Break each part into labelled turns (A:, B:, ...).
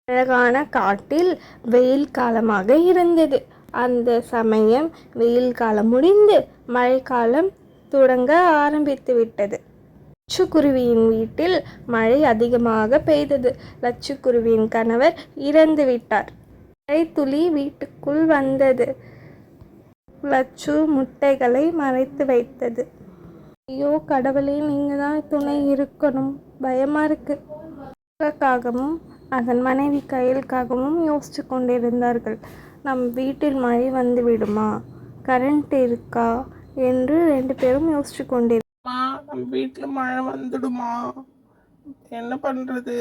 A: அழகான காட்டில் வெயில் காலமாக இருந்தது. அந்த சமயம் வெயில் காலம் முடிந்து மழைக்காலம் தொடங்க ஆரம்பித்து விட்டது. லட்சுக்குருவியின் வீட்டில் மழை அதிகமாக பெய்தது. லட்சுக்குருவியின் கணவர் இறந்து விட்டார். மழை துளி வீட்டுக்குள் வந்தது. லட்சு முட்டைகளை மறைத்து வைத்தது. ஐயோ கடவுளே, நீங்க தான் துணை இருக்கணும், பயமா இருக்கு. காகமும் அதன் மனைவி கயலுக்காகவும் யோசிச்சு கொண்டிருந்தார்கள். நம் வீட்டில் மழை வந்து விடுமா, கரண்ட் இருக்கா என்று 2 பேரும் யோசிச்சு கொண்டிருந்தார்கள்.
B: நம்ம வீட்டில் மழை வந்துடுமா, என்ன பண்றது?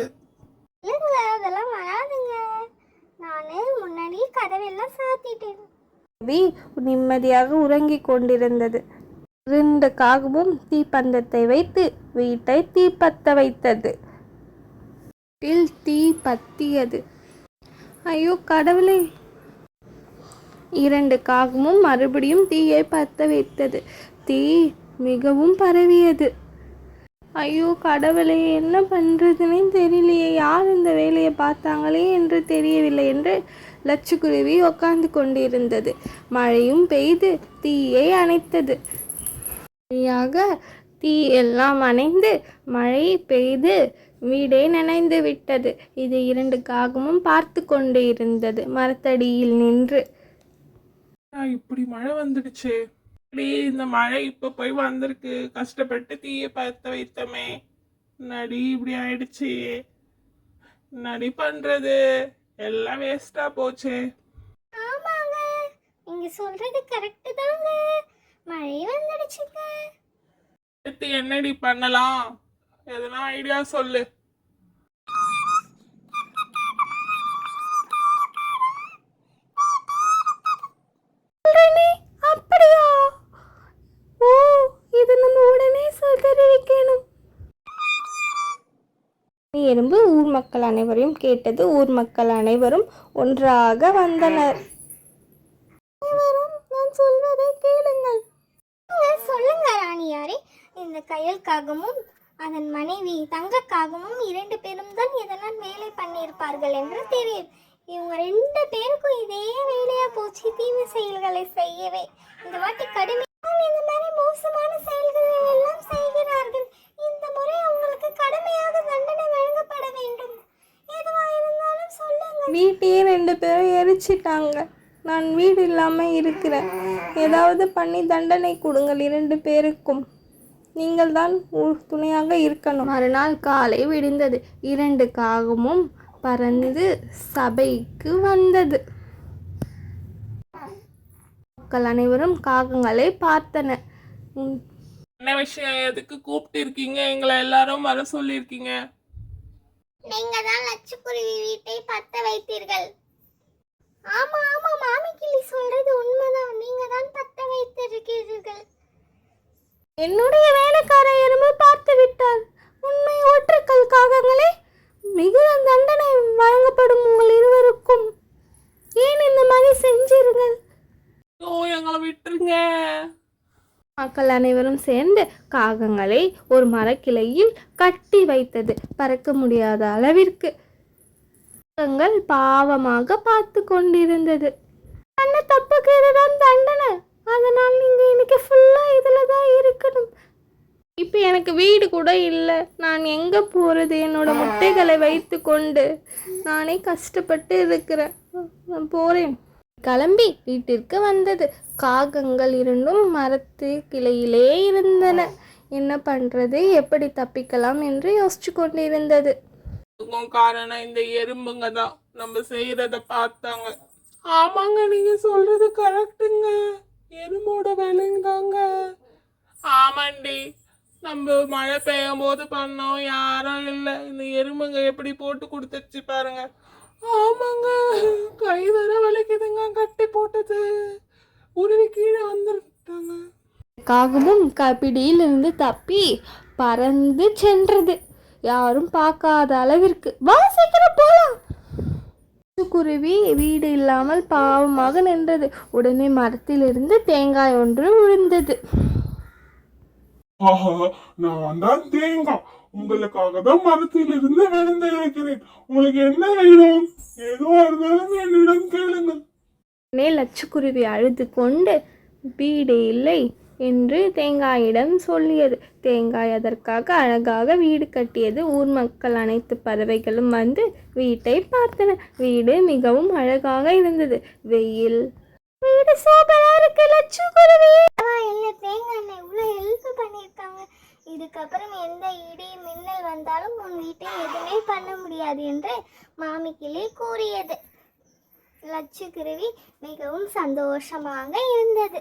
C: இல்லைங்க, அதெல்லாம் வராதுங்க. நானே முன்னாடி கதவெல்லாம் சாத்திட்டேன்.
A: நிம்மதியாக உறங்கிக் கொண்டிருந்தது. 2 காகமும் தீப்பந்தத்தை வைத்து வீட்டை தீப்பத்த வைத்தது. தீ பத்தியது. ஐயோ கடவுளே! 2 காகமும் மறுபடியும் தீயை பத்த வைத்தது. தீ மிகவும் பரவியது. ஐயோ கடவுளே, என்ன பண்றதுன்னே தெரியலையே, யார் இந்த வேலையை பார்த்தாங்களே என்று தெரியவில்லை என்று லட்சுக்குருவி உட்கார்ந்து கொண்டிருந்தது. மழையும் பெய்து தீயை அணைத்தது. தீ எல்லாம் அணைந்து மழை பெய்து வீடே நனைந்து விட்டது. இது 2 காகமும் பார்த்து கொண்டே இருந்தது மரத்தடியில் நின்று.
B: இப்படி மழை வந்துடுச்சு, இந்த மழை இப்ப போய் வந்திருக்கு, கஷ்டப்பட்டு தீயை பத்த வைத்தமே, நடி இப்படி ஆயிடுச்சு, நடி பண்றது எல்லாம் வேஸ்டா போச்சு.
C: ஆமாங்க, நீங்க சொல்றது கரெக்ட் தாங்க, மழை வந்துடுச்சுங்க.
B: என்னடி பண்ணலாம், எதனா ஐடியா சொல்லு.
A: அப்படியா? ஓ, இது நம்ம உடனே தெரிவிக்கணும். எறும்பு ஊர் மக்கள் அனைவரையும் கேட்டது. ஊர் மக்கள் அனைவரும் ஒன்றாக வந்தனர்.
C: நான் சொல்வதை கேளுங்கள். சொல்லுங்க ராணியாரே. இந்த கயல்காகமும் அதன் மனைவி தங்கக்காகவும் 2 பேரும் தான் இதெல்லாம் வேலை பண்ணியிருப்பார்கள் என்று தெரியும். இவங்க 2 பேருக்கும் இதே வேலையா போச்சு, தீமை செயல்களை செய்யவே. இந்த வாட்டி கடுமையான இந்த மாதிரி மோசமான செயல்களை எல்லாம் செய்கிறார்கள். இந்த முறை அவங்களுக்கு கடுமையாக தண்டனை வழங்கப்பட வேண்டும். எதுவா இருந்தாலும் சொல்லுங்க.
A: வீட்டையே 2 பேரும் எரிச்சிட்டாங்க. நான் வீடு இல்லாம இருக்கிறேன். ஏதாவது பண்ணி தண்டனை கொடுங்கள் 2 பேருக்கும். நீங்கள் தான் துணையாக இருக்கணும். மறுநாள் காலை விடிந்தது. 2 காகமும் பறந்து சபைக்கு வந்தது. மக்கள் அனைவரும் காகங்களை பார்த்தனர்.
B: என்ன விஷயம், எதுக்கு கூப்பிட்டு இருக்கீங்க, எங்களை எல்லாரும் வர சொல்லியிருக்கீங்க?
C: நீங்க தான் லட்சுக்குருவி வீட்டை பத்த வைத்தீர்கள். ஆமா ஆமா, மாமி கிளி சொல்றது உண்மைதான், நீங்க தான் பத்த வைத்திருக்கிறீர்கள்.
A: என்னுடைய வேலைக்கார எறும்பு பார்த்து விட்டார். உண்மை ஒற்றைக்கல் காகங்களே, மிகுந்த தண்டனை வழங்கப்படும் உங்கள் இருவருக்கும். ஏன் இந்த மாதிரி செஞ்சீர்கள்?
B: எங்களை விட்டுருங்க.
A: மக்கள் அனைவரும் சேர்ந்து காகங்களை ஒரு மரக்கிளையில் கட்டி வைத்தது. பறக்க முடியாத அளவிற்கு. காகங்கள் பாவமாக பார்த்து கொண்டிருந்தது. பண்ண தப்புக்கு இதுதான் தண்டனை, அதனால் நீங்க இன்னைக்கு ஃபுல்லா இதுல தான் இருக்கணும். இப்போ எனக்கு வீடு கூட இல்லை, நான் எங்கே போகிறது? என்னோட முட்டைகளை வைத்து கொண்டு நானே கஷ்டப்பட்டு இருக்கிறேன். நான் போகிறேன். கிளம்பி வீட்டிற்கு வந்தது. காகங்கள் 2ம் மரத்து கிளையிலே இருந்தன. என்ன பண்ணுறது, எப்படி தப்பிக்கலாம் என்று யோசிச்சு கொண்டிருந்தது.
B: காரணம் இந்த எறும்புங்க தான் நம்ம செய்யறத பார்த்தாங்க. ஆமாங்க, நீங்க சொல்றது கரெக்டுங்க, எறும்போட வேலைங்க தாங்க. ஆமாண்டி, நம்ம மழை பெய்யும் போது பண்ணோம், யாரும் இல்லை, இந்த எறும்புங்க எப்படி போட்டு கொடுத்துச்சு பாருங்க. ஆமாங்க, கை வர வலிக்குதுங்க, கட்டி போட்டது உருவி கீழே வந்துட்டாங்க.
A: காகமும் பிடியில் இருந்து தப்பி பறந்து சென்றது. யாரும் பார்க்காத அளவிற்கு. வா சீக்கிரம் போலாம். குருவி வீடு இல்லாமல் பாவமாக நின்றது. உடனே மரத்திலிருந்து தேங்காய் ஒன்று விழுந்தது.
B: நான் தான் தேங்காய், உங்களுக்காக தான் மரத்தில் இருந்து விழுந்து இருக்கிறேன். உங்களுக்கு என்ன வேணும்? எதுவா இருந்தாலும் என்னிடம் கேளுங்கள்.
A: உடனே லட்சுக்குருவி அழுது கொண்டு வீடு இல்லை என்று தேங்காயிடம் சொல்லியது. தேங்காய் அதற்காக அழகாக வீடு கட்டியது. ஊர் மக்கள் அனைத்து பறவைகளும் வந்து வீட்டை பார்த்தன. வீடு மிகவும் அழகாக இருந்தது. வெயில் வீடு சூப்பரா இருக்கு லட்சுக்குருவி.
C: இல்லை தேங்காய் அண்ணன் இவ்வளோ ஹெல்ப் பண்ணியிருக்காங்க. இதுக்கப்புறம் எந்த இடி மின்னல் வந்தாலும் உன் வீட்டை எதுவுமே பண்ண முடியாது என்று மாமி கிளி கூறியது. லட்சுக்குருவி மிகவும் சந்தோஷமாக இருந்தது.